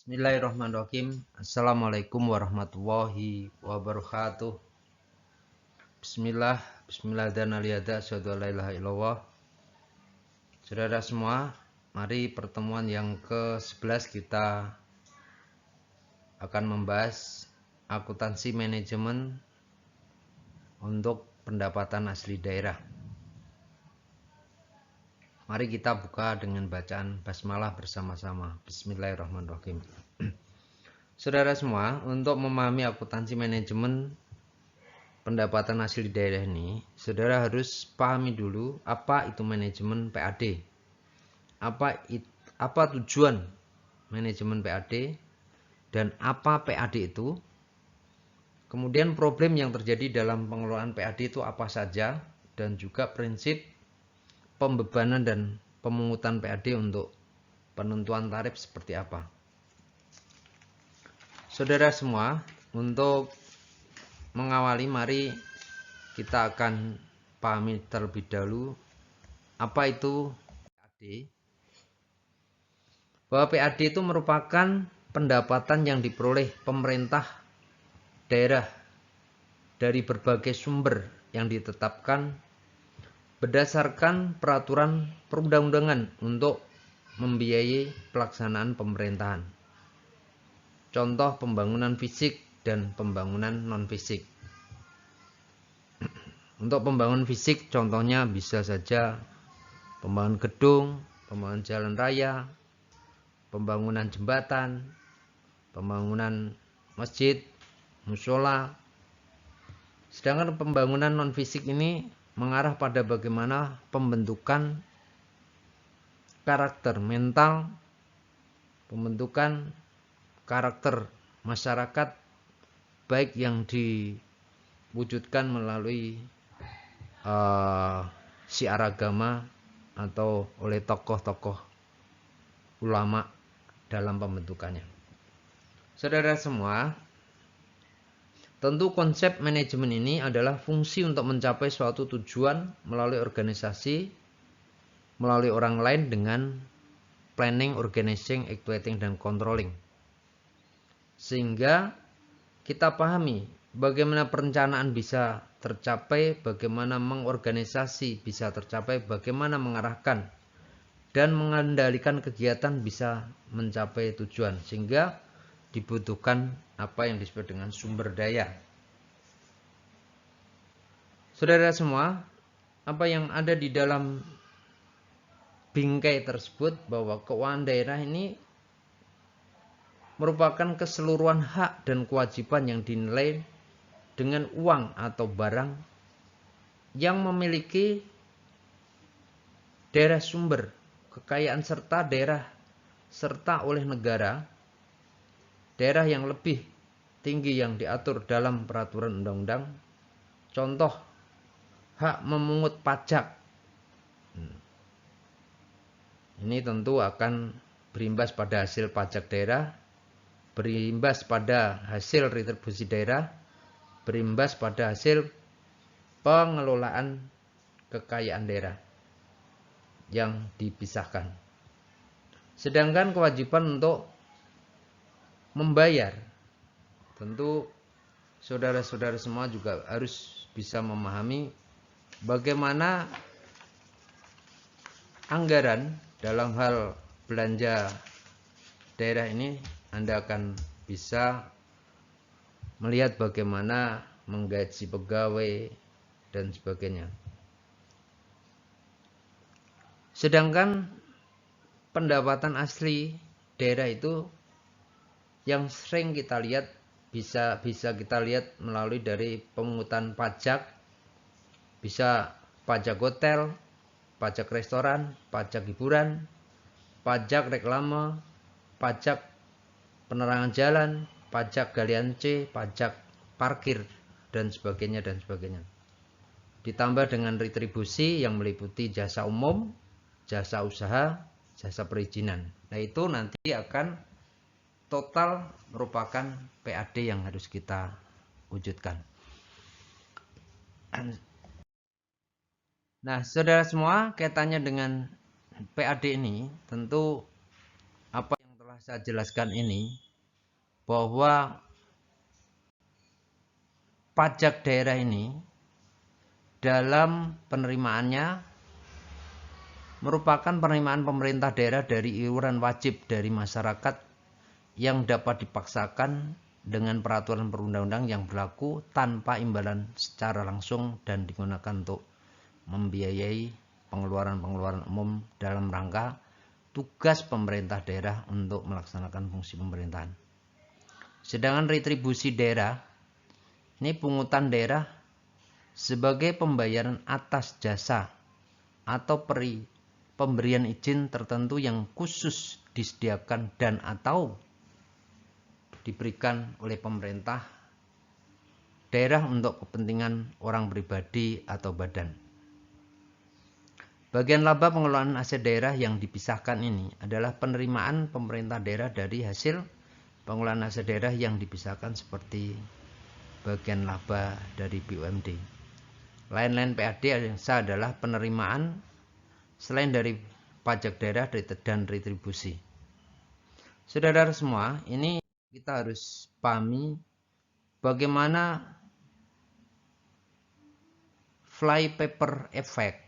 Bismillahirrahmanirrahim. Assalamualaikum warahmatullahi wabarakatuh. Bismillah dan aliyada asyhadu an la ilaha illallah. Saudara semua, mari pertemuan yang ke-11 kita akan membahas akuntansi manajemen untuk pendapatan asli daerah. Mari kita buka dengan bacaan basmalah bersama-sama. Bismillahirrahmanirrahim. Saudara semua, untuk memahami akuntansi manajemen pendapatan asli daerah ini, saudara harus pahami dulu apa itu manajemen PAD. Apa tujuan manajemen PAD dan apa PAD itu? Kemudian problem yang terjadi dalam pengelolaan PAD itu apa saja, dan juga prinsip pembebanan dan pemungutan PAD untuk penentuan tarif seperti apa. Saudara semua, untuk mengawali, mari kita akan pahami terlebih dahulu apa itu PAD. Bahwa PAD itu merupakan pendapatan yang diperoleh pemerintah daerah dari berbagai sumber yang ditetapkan berdasarkan peraturan perundang-undangan untuk membiayai pelaksanaan pemerintahan. Contoh pembangunan fisik dan pembangunan non-fisik. Untuk pembangunan fisik contohnya bisa saja pembangunan gedung, pembangunan jalan raya, pembangunan jembatan, pembangunan masjid, mushola. Sedangkan pembangunan non-fisik ini mengarah pada bagaimana pembentukan karakter mental, pembentukan karakter masyarakat, baik yang diwujudkan melalui syiar agama atau oleh tokoh-tokoh ulama dalam pembentukannya. Saudara semua, tentu konsep manajemen ini adalah fungsi untuk mencapai suatu tujuan melalui organisasi, melalui orang lain dengan planning, organizing, actuating, dan controlling. Sehingga kita pahami bagaimana perencanaan bisa tercapai, bagaimana mengorganisasi bisa tercapai, bagaimana mengarahkan dan mengendalikan kegiatan bisa mencapai tujuan. Sehingga dibutuhkan apa yang disebut dengan sumber daya. Saudara semua, apa yang ada di dalam bingkai tersebut bahwa keuangan daerah ini merupakan keseluruhan hak dan kewajiban yang dinilai dengan uang atau barang yang memiliki daerah sumber kekayaan serta daerah serta oleh negara, daerah yang lebih tinggi yang diatur dalam peraturan undang-undang. Contoh, hak memungut pajak. Ini tentu akan berimbas pada hasil pajak daerah, berimbas pada hasil retribusi daerah, berimbas pada hasil pengelolaan kekayaan daerah yang dipisahkan. Sedangkan kewajiban untuk membayar, tentu saudara-saudara semua juga harus bisa memahami bagaimana anggaran dalam hal belanja daerah ini. Anda akan bisa melihat bagaimana menggaji pegawai dan sebagainya. Sedangkan pendapatan asli daerah itu yang sering kita lihat bisa kita lihat melalui dari pemungutan pajak, bisa pajak hotel, pajak restoran, pajak hiburan, pajak reklame, pajak penerangan jalan, pajak galian C, pajak parkir, dan sebagainya dan sebagainya. Ditambah dengan retribusi yang meliputi jasa umum, jasa usaha, jasa perizinan. Nah, itu nanti akan total merupakan PAD yang harus kita wujudkan. Nah, saudara semua, kaitannya dengan PAD ini tentu apa yang telah saya jelaskan ini bahwa pajak daerah ini dalam penerimaannya merupakan penerimaan pemerintah daerah dari iuran wajib dari masyarakat yang dapat dipaksakan dengan peraturan perundang-undang yang berlaku tanpa imbalan secara langsung dan digunakan untuk membiayai pengeluaran-pengeluaran umum dalam rangka tugas pemerintah daerah untuk melaksanakan fungsi pemerintahan. Sedangkan retribusi daerah, ini pungutan daerah sebagai pembayaran atas jasa atau pemberian izin tertentu yang khusus disediakan dan atau diberikan oleh pemerintah daerah untuk kepentingan orang pribadi atau badan. Bagian laba pengelolaan aset daerah yang dipisahkan ini adalah penerimaan pemerintah daerah dari hasil pengelolaan aset daerah yang dipisahkan seperti bagian laba dari BUMD. Lain-lain PAD adalah penerimaan selain dari pajak daerah dan retribusi. Saudara semua, ini kita harus pahami bagaimana flypaper effect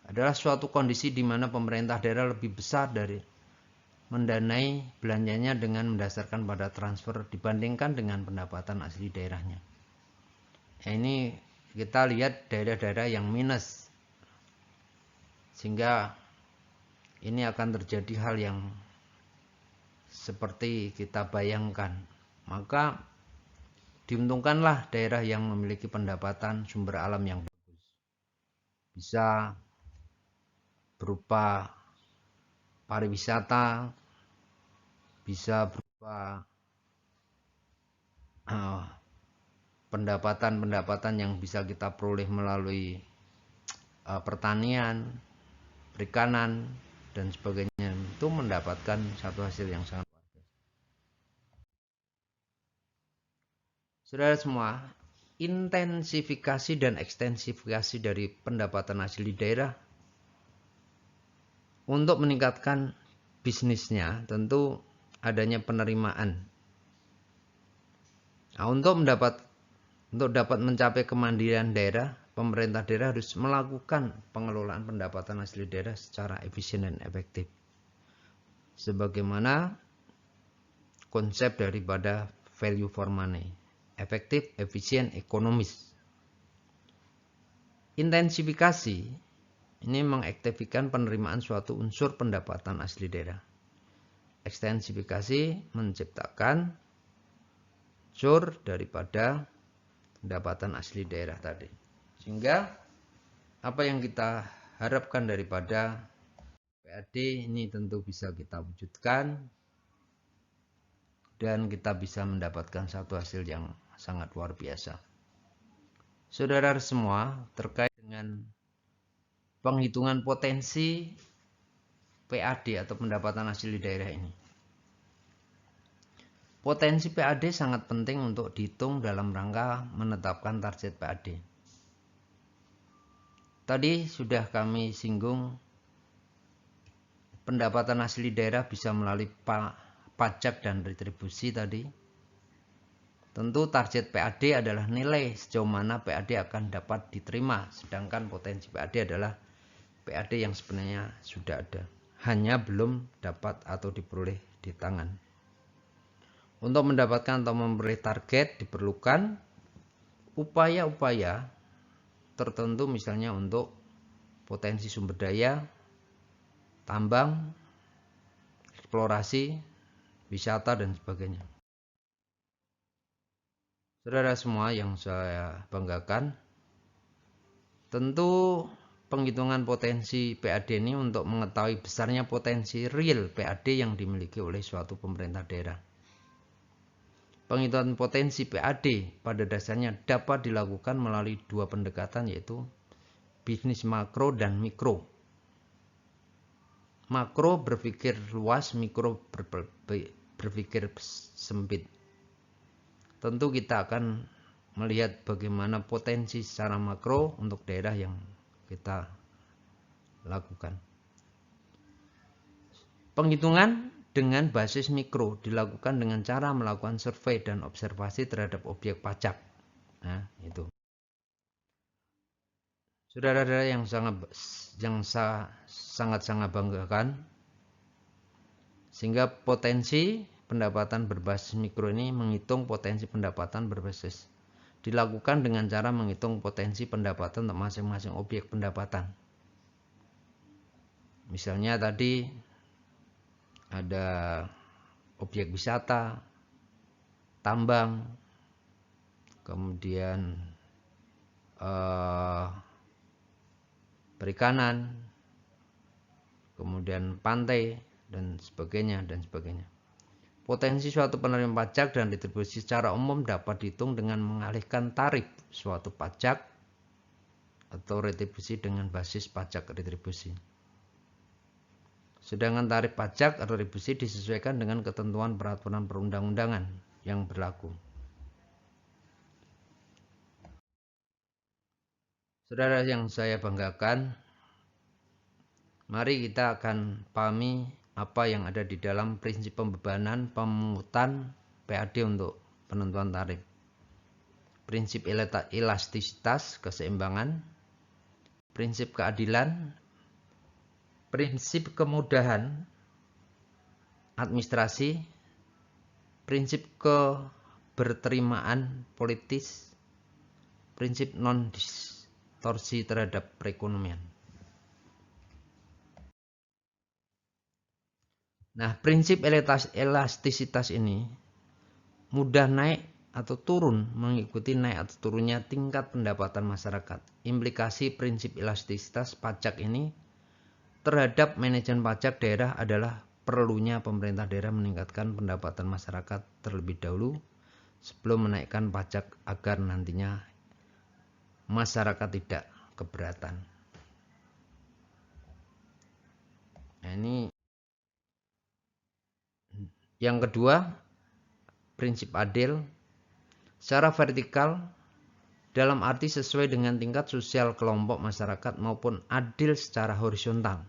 adalah suatu kondisi di mana pemerintah daerah lebih besar dari mendanai belanjanya dengan mendasarkan pada transfer dibandingkan dengan pendapatan asli daerahnya. Ini kita lihat daerah-daerah yang minus, sehingga ini akan terjadi hal yang seperti kita bayangkan. Maka diuntungkanlah daerah yang memiliki pendapatan sumber alam yang bagus. Bisa berupa pariwisata, bisa berupa pendapatan-pendapatan yang bisa kita peroleh melalui pertanian, perikanan, dan sebagainya, itu mendapatkan satu hasil yang sangat luar biasa. Saudara semua, intensifikasi dan ekstensifikasi dari pendapatan asli daerah untuk meningkatkan bisnisnya tentu adanya penerimaan. Nah, untuk dapat mencapai kemandirian daerah, pemerintah daerah harus melakukan pengelolaan pendapatan asli daerah secara efisien dan efektif. Sebagaimana konsep daripada value for money, efektif, efisien, ekonomis. Intensifikasi ini mengaktifkan penerimaan suatu unsur pendapatan asli daerah. Ekstensifikasi menciptakan unsur daripada pendapatan asli daerah tadi. Sehingga apa yang kita harapkan daripada PAD ini tentu bisa kita wujudkan dan kita bisa mendapatkan satu hasil yang sangat luar biasa. Saudara semua, terkait dengan penghitungan potensi PAD atau pendapatan asli daerah ini. Potensi PAD sangat penting untuk dihitung dalam rangka menetapkan target PAD. Tadi sudah kami singgung pendapatan asli daerah bisa melalui pajak dan retribusi tadi. Tentu target PAD adalah nilai sejauh mana PAD akan dapat diterima, sedangkan potensi PAD adalah PAD yang sebenarnya sudah ada, hanya belum dapat atau diperoleh di tangan. Untuk mendapatkan atau memperoleh target diperlukan upaya-upaya tertentu, misalnya untuk potensi sumber daya, tambang, eksplorasi, wisata, dan sebagainya. Saudara semua yang saya banggakan, tentu penghitungan potensi PAD ini untuk mengetahui besarnya potensi real PAD yang dimiliki oleh suatu pemerintah daerah. Penghitungan potensi PAD pada dasarnya dapat dilakukan melalui dua pendekatan, yaitu bisnis makro dan mikro. Makro berpikir luas, mikro berpikir sempit. Tentu kita akan melihat bagaimana potensi secara makro untuk daerah yang kita lakukan. Penghitungan dengan basis mikro, dilakukan dengan cara melakukan survei dan observasi terhadap objek pajak. Nah, itu. Saudara-saudara yang sangat banggakan, sehingga potensi pendapatan berbasis mikro ini menghitung potensi pendapatan berbasis. Dilakukan dengan cara menghitung potensi pendapatan untuk masing-masing objek pendapatan. Misalnya tadi ada objek wisata, tambang, kemudian perikanan, kemudian pantai, dan sebagainya. Potensi suatu penerima pajak dan retribusi secara umum dapat dihitung dengan mengalihkan tarif suatu pajak atau retribusi dengan basis pajak retribusi. Sedangkan tarif pajak atau retribusi disesuaikan dengan ketentuan peraturan perundang-undangan yang berlaku. Saudara yang saya banggakan, mari kita akan pahami apa yang ada di dalam prinsip pembebanan pemungutan PAD untuk penentuan tarif. Prinsip elastisitas, keseimbangan, prinsip keadilan, prinsip kemudahan administrasi, prinsip keberterimaan politis, prinsip non-distorsi terhadap perekonomian. Nah, prinsip elastisitas ini mudah naik atau turun mengikuti naik atau turunnya tingkat pendapatan masyarakat. Implikasi prinsip elastisitas pajak ini terhadap manajemen pajak daerah adalah perlunya pemerintah daerah meningkatkan pendapatan masyarakat terlebih dahulu sebelum menaikkan pajak agar nantinya masyarakat tidak keberatan. Nah, ini yang kedua, prinsip adil secara vertikal dalam arti sesuai dengan tingkat sosial kelompok masyarakat maupun adil secara horizontal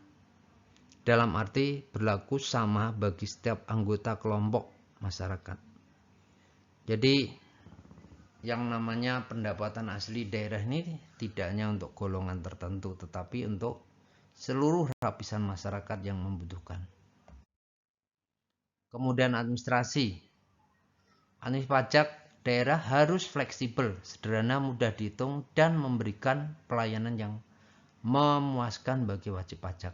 dalam arti berlaku sama bagi setiap anggota kelompok masyarakat. Jadi yang namanya pendapatan asli daerah ini tidak hanya untuk golongan tertentu tetapi untuk seluruh lapisan masyarakat yang membutuhkan. Kemudian administrasi pajak daerah harus fleksibel, sederhana, mudah dihitung, dan memberikan pelayanan yang memuaskan bagi wajib pajak.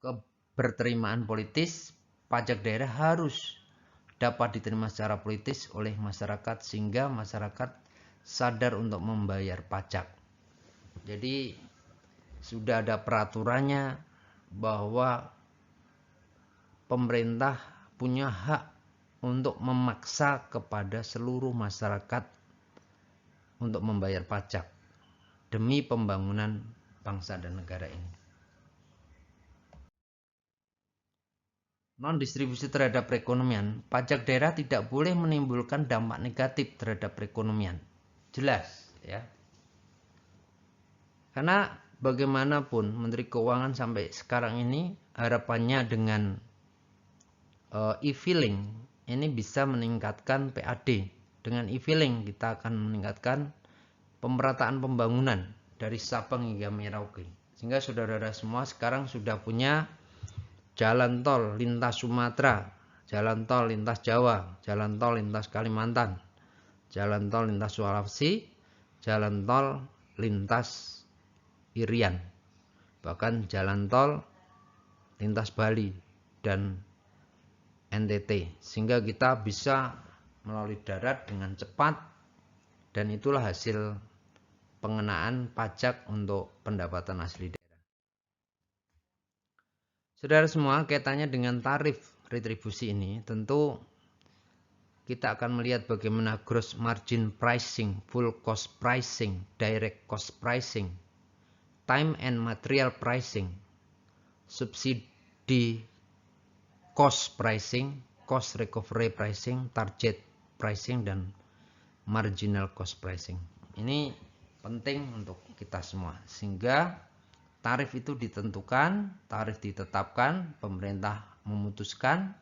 Keberterimaan politis, pajak daerah harus dapat diterima secara politis oleh masyarakat sehingga masyarakat sadar untuk membayar pajak. Jadi sudah ada peraturannya bahwa pemerintah punya hak untuk memaksa kepada seluruh masyarakat untuk membayar pajak demi pembangunan bangsa dan negara ini. Non-distribusi terhadap perekonomian, pajak daerah tidak boleh menimbulkan dampak negatif terhadap perekonomian. Jelas, ya. Karena bagaimanapun Menteri Keuangan sampai sekarang ini harapannya dengan e-filing ini bisa meningkatkan PAD. Dengan e-filing kita akan meningkatkan pemerataan pembangunan dari Sabang hingga Merauke. Sehingga saudara-saudara semua sekarang sudah punya jalan tol lintas Sumatera, jalan tol lintas Jawa, jalan tol lintas Kalimantan, jalan tol lintas Sulawesi, jalan tol lintas Irian, bahkan jalan tol lintas Bali dan NTT, sehingga kita bisa melalui darat dengan cepat, dan itulah hasil pengenaan pajak untuk pendapatan asli daerah. Saudara semua, kaitannya dengan tarif retribusi ini, tentu kita akan melihat bagaimana gross margin pricing, full cost pricing, direct cost pricing, time and material pricing, subsidi cost pricing, cost recovery pricing, target pricing, dan marginal cost pricing. Ini penting untuk kita semua, sehingga tarif itu ditentukan, tarif ditetapkan, pemerintah memutuskan,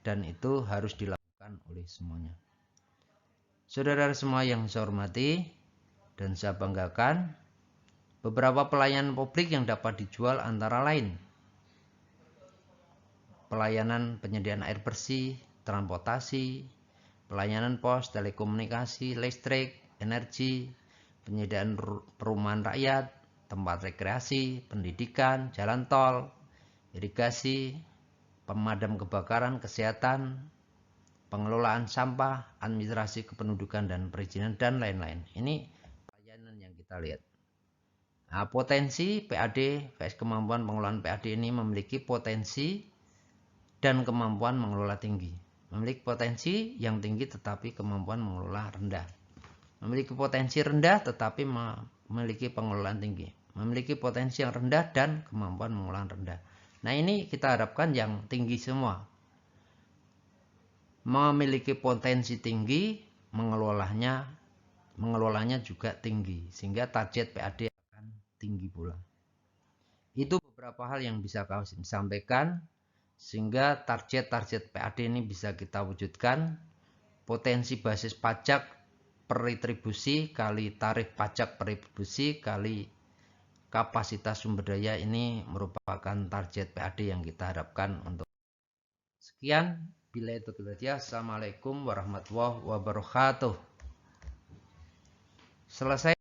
dan itu harus dilakukan oleh semuanya. Saudara semua yang saya hormati dan saya banggakan, beberapa pelayanan publik yang dapat dijual antara lain pelayanan penyediaan air bersih, transportasi, pelayanan pos, telekomunikasi, listrik, energi, penyediaan perumahan rakyat, tempat rekreasi, pendidikan, jalan tol, irigasi, pemadam kebakaran, kesehatan, pengelolaan sampah, administrasi kependudukan dan perizinan, dan lain-lain. Ini pelayanan yang kita lihat. Nah, potensi PAD, vs kemampuan pengelolaan PAD ini memiliki potensi dan kemampuan mengelola tinggi. Memiliki potensi yang tinggi tetapi kemampuan mengelola rendah. Memiliki potensi rendah tetapi memiliki pengelolaan tinggi. Memiliki potensi yang rendah dan kemampuan mengelola rendah. Nah, ini kita harapkan yang tinggi semua. Memiliki potensi tinggi, mengelolanya juga tinggi, sehingga target PAD akan tinggi pula. Itu beberapa hal yang bisa kami sampaikan sehingga target-target PAD ini bisa kita wujudkan. Potensi basis pajak per retribusi kali tarif pajak per retribusi kali kapasitas sumber daya ini merupakan target PAD yang kita harapkan untuk. Sekian, billahi taufiq. Assalamualaikum warahmatullahi wabarakatuh. Selesai.